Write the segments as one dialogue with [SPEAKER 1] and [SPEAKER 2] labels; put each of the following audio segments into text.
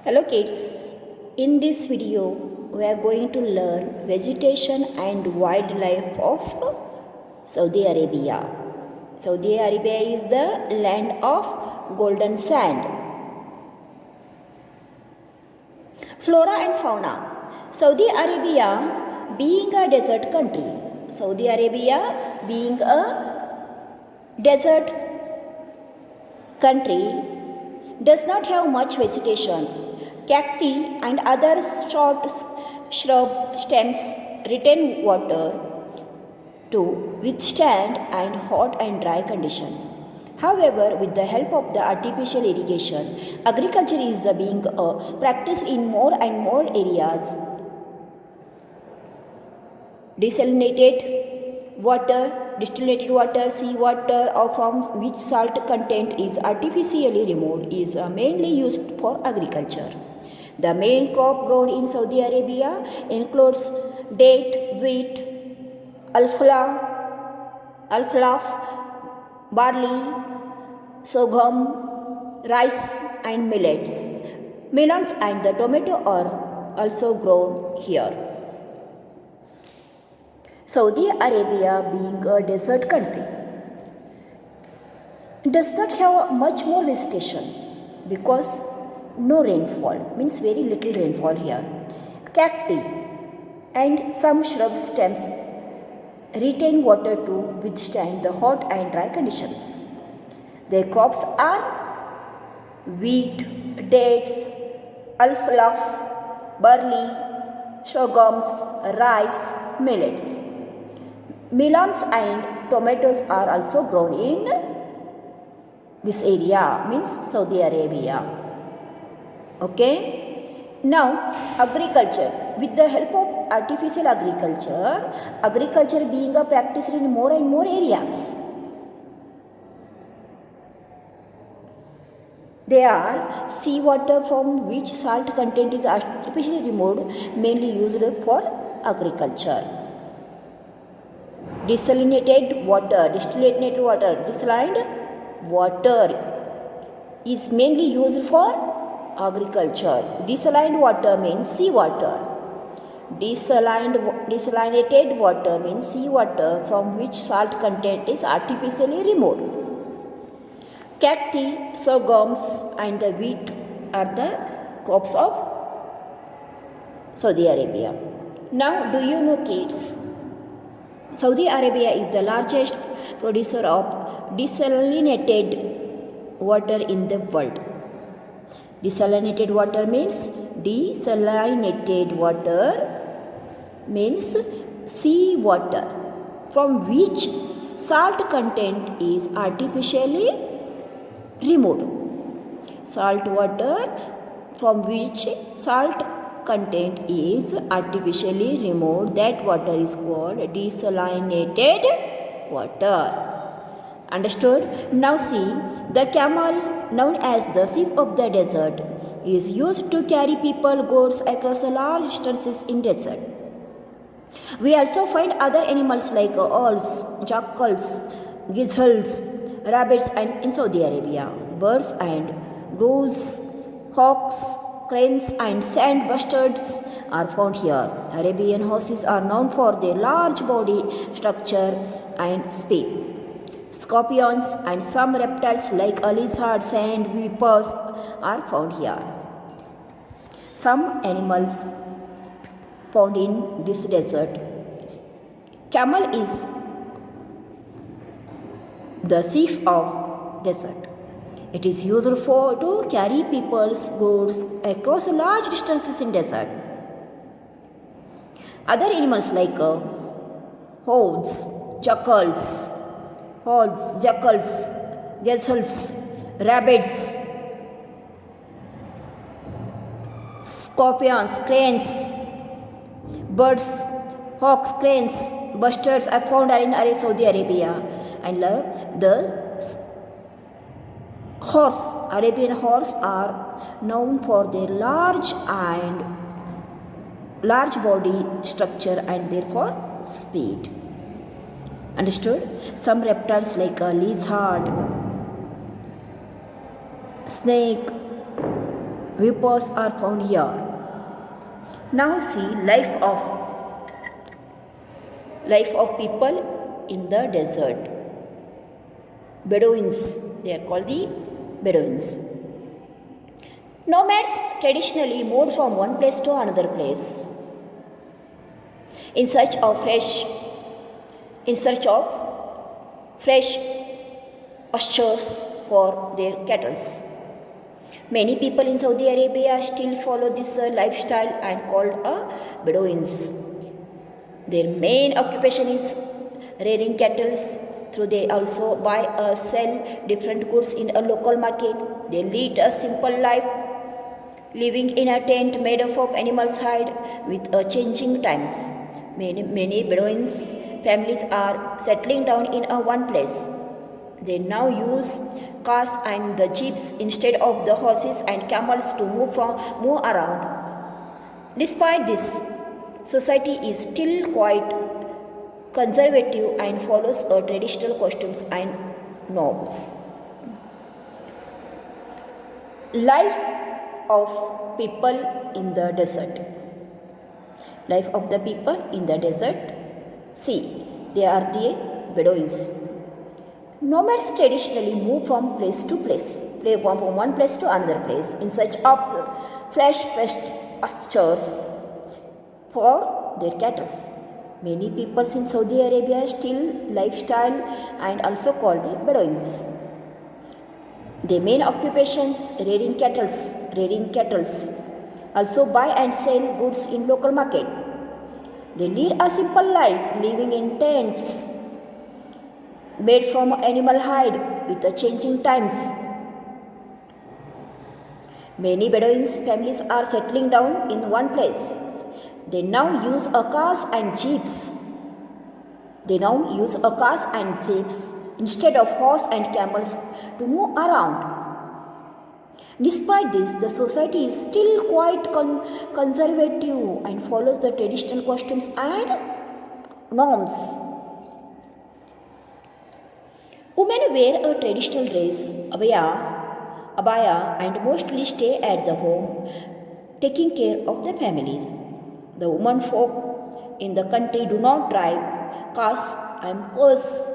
[SPEAKER 1] Hello kids, in this video we are going to learn vegetation and wildlife of Saudi Arabia. Saudi Arabia is the land of golden sand. Flora and fauna. Saudi Arabia being a desert country. Saudi Arabia being a desert country does not have much vegetation. Cacti and other short shrub stems retain water to withstand and hot and dry condition. However, with the help of the artificial irrigation, agriculture is being practiced in more and more areas. Desalinated water, seawater, or from which salt content is artificially removed, is mainly used for agriculture. The main crop grown in Saudi Arabia includes date, wheat, alfalfa, barley, sorghum, rice, and millets. Melons and the tomato are also grown here. Saudi Arabia being a desert country does not have much more vegetation because no rainfall, means very little rainfall here. Cacti and some shrub stems retain water to withstand the hot and dry conditions. Their crops are wheat, dates, alfalfa, barley, sorghums, rice, millets. Melons and tomatoes are also grown in this area, means Saudi Arabia. Okay. Now, agriculture. With the help of artificial agriculture being a practice in more and more areas. They are seawater from which salt content is artificially removed, mainly used for agriculture. Desalinated water is mainly used for agriculture. Desalined water means seawater. Desalinated water means seawater from which salt content is artificially removed. Cacti, sorghums, and the wheat are the crops of Saudi Arabia. Now, do you know, kids? Saudi Arabia is the largest producer of desalinated water in the world. Desalinated water means sea water from which salt content is artificially removed. Salt water from which salt content is artificially removed, that water is called desalinated water. Understood? Now see, the camel, known as the sheep of the desert, is used to carry people, goods across large distances in desert. We also find other animals like owls, jackals, gazelles, rabbits, and in Saudi Arabia, birds and goose, hawks, cranes, and sand bustards are found here. Arabian horses are known for their large body structure and speed. Scorpions and some reptiles like lizards and vipers are found here. Some animals found in this desert. Camel is the sheep of desert. It is used to carry people's goods across large distances in desert. Other animals like hogs, jackals, gazelles, rabbits, scorpions, cranes, birds, hawks, cranes, bustards are found in Saudi Arabia. And the Arabian horse are known for their large body structure and therefore speed. Understood? Some reptiles like a lizard, snake, Vipers are found here. Now see life of people in the desert. Bedouins, they are called the Bedouins. Nomads traditionally moved from one place to another place in search of fresh pastures for their cattle. Many people in Saudi Arabia still follow this lifestyle and called Bedouins. Their main occupation is rearing cattle. Through they also buy or sell different goods in a local market. They lead a simple life, living in a tent made up of animals' hide with changing times. Many Bedouins families are settling down in one place. They now use cars and the jeeps instead of the horses and camels to move around. Despite this, society is still quite conservative and follows traditional costumes and norms. Life of people in the desert. Life of the people in the desert. See, they are the Bedouins. Nomads traditionally move from place to place, from one place to another place in search of fresh pastures for their cattle. Many people in Saudi Arabia still lifestyle and also called the Bedouins. Their main occupations rearing cattle, also buy and sell goods in local market. They lead a simple life, living in tents made from animal hide with the changing times. Many Bedouins families are settling down in one place. They now use cars and jeeps. Instead of horse and camels to move around. Despite this, the society is still quite conservative and follows the traditional customs and norms. Women wear a traditional dress, abaya, and mostly stay at the home, taking care of the families. The women folk in the country do not drive cars and pose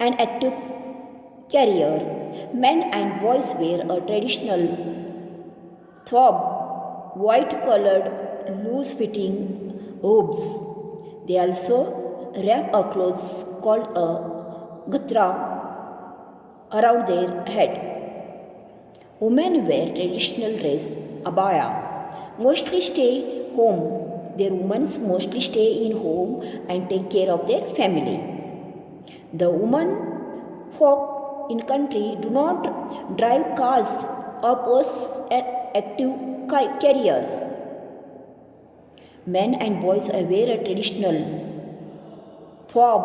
[SPEAKER 1] an active career. Men and boys wear a traditional thobe, white-colored, loose-fitting robes. They also wrap a cloth called a gatra around their head. Women wear traditional dress, abaya, mostly stay home. Their women mostly stay in home and take care of their family. The women folk in country do not drive cars or pursue active careers. Men and boys wear a traditional thobe,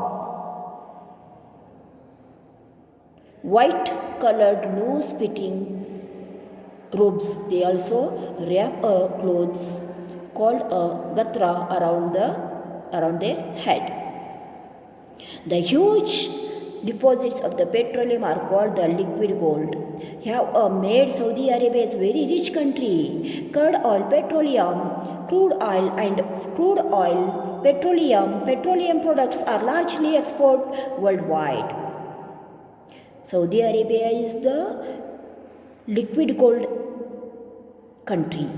[SPEAKER 1] white-colored, loose-fitting robes. They also wrap a clothes called a gatra around their head. The huge deposits of the petroleum are called the liquid gold. Have made Saudi Arabia a very rich country. Crude oil, petroleum products are largely exported worldwide. Saudi Arabia is the liquid gold country.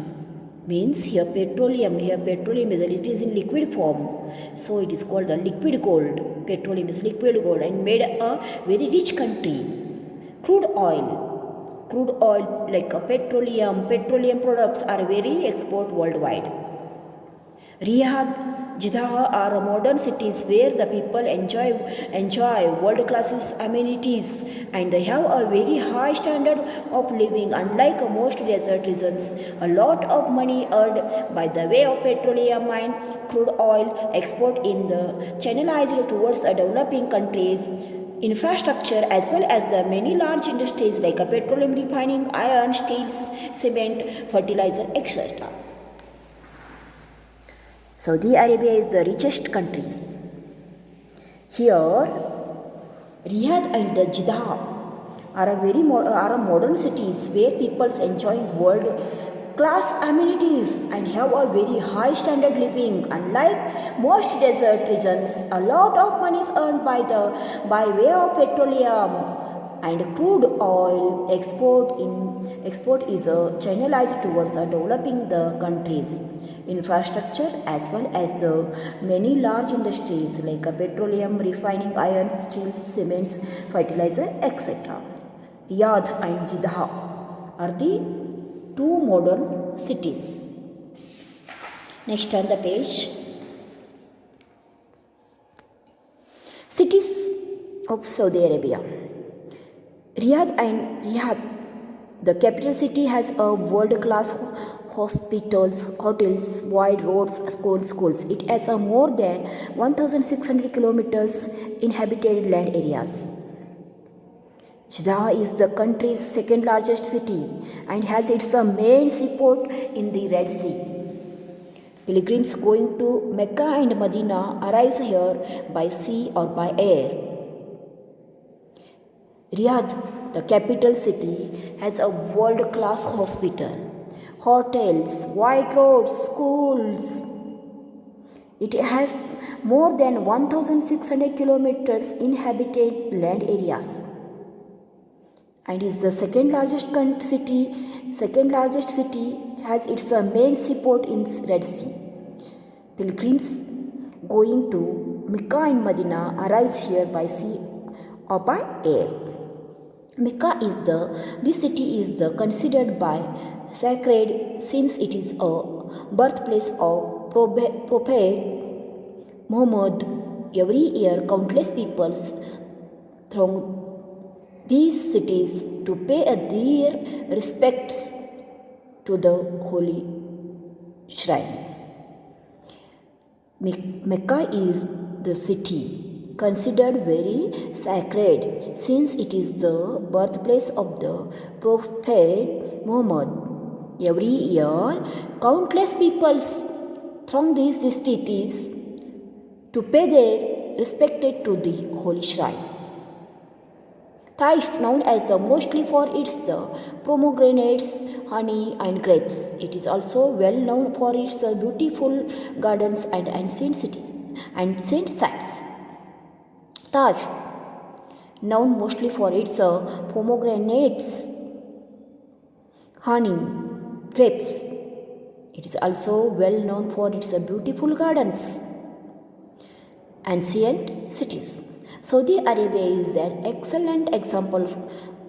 [SPEAKER 1] Means here petroleum is it is in liquid form, so it is called the liquid gold. Petroleum is liquid gold and made a very rich country. Crude oil like petroleum products are very export worldwide. Riyadh, Jeddah are modern cities where the people enjoy world class amenities and they have a very high standard of living. Unlike most desert regions, a lot of money earned by the way of petroleum and crude oil export in the channelized towards the developing countries infrastructure as well as the many large industries like petroleum refining, iron, steel, cement, fertilizer, etc. Saudi Arabia is the richest country. Here, Riyadh and the Jeddah are a modern cities where people enjoy world class amenities and have a very high standard living. Unlike most desert regions, a lot of money is earned by way of petroleum and crude oil export is channelized towards developing the country's infrastructure as well as the many large industries like petroleum, refining, iron, steel, cements, fertilizer, etc. Riyadh and Jeddah are the two modern cities. Next on the page, cities of Saudi Arabia. Riyadh, the capital city, has a world-class hospitals, hotels, wide roads, schools. It has a more than 1,600 kilometers inhabited land areas. Jeddah is the country's second largest city and has its main seaport in the Red Sea. Pilgrims going to Mecca and Medina arrive here by sea or by air. Riyadh, the capital city, has a world-class hospital, hotels, wide roads, schools. It has more than 1,600 kilometers inhabited land areas and is the second largest city, has its main seaport in Red Sea. Pilgrims going to Mecca and Medina arrive here by sea or by air. Mecca this city is considered by sacred since it is a birthplace of Prophet Muhammad. Every year, countless people throng these cities to pay their respects to the holy shrine. Mecca is the city considered very sacred since it is the birthplace of the Prophet Muhammad. Every year, countless people throng these cities to pay their respect to the holy shrine. Taif, known as the mostly for its pomegranates, honey and grapes. It is also well known for its beautiful gardens and ancient cities and ancient sites. Taif, known mostly for its pomegranates, honey, grapes. It is also well known for its beautiful gardens, ancient cities. Saudi Arabia is an excellent example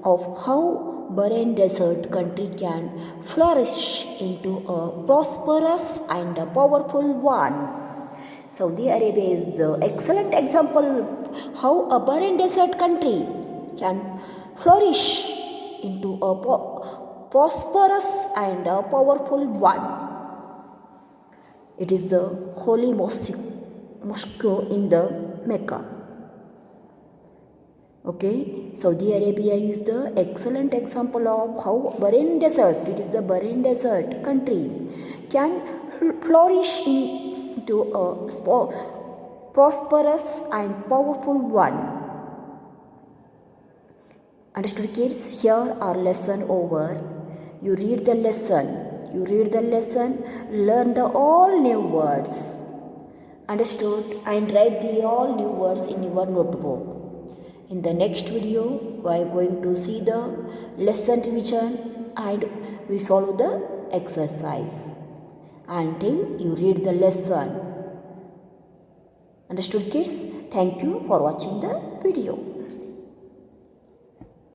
[SPEAKER 1] of how barren desert country can flourish into a prosperous and powerful one. Saudi Arabia is the excellent example how a barren desert country can flourish into a prosperous and a powerful one. It is the holy mosque in the Mecca. Okay, Saudi Arabia is the excellent example of how barren desert, it is the barren desert country, can flourish into a prosperous and powerful one. Understood, kids? Here are lesson over. You read the lesson, learn the all new words. Understood? And write the all new words in your notebook. In the next video, we are going to see the lesson revision and we solve the exercise until you read the lesson. Understood, kids? Thank you for watching the video.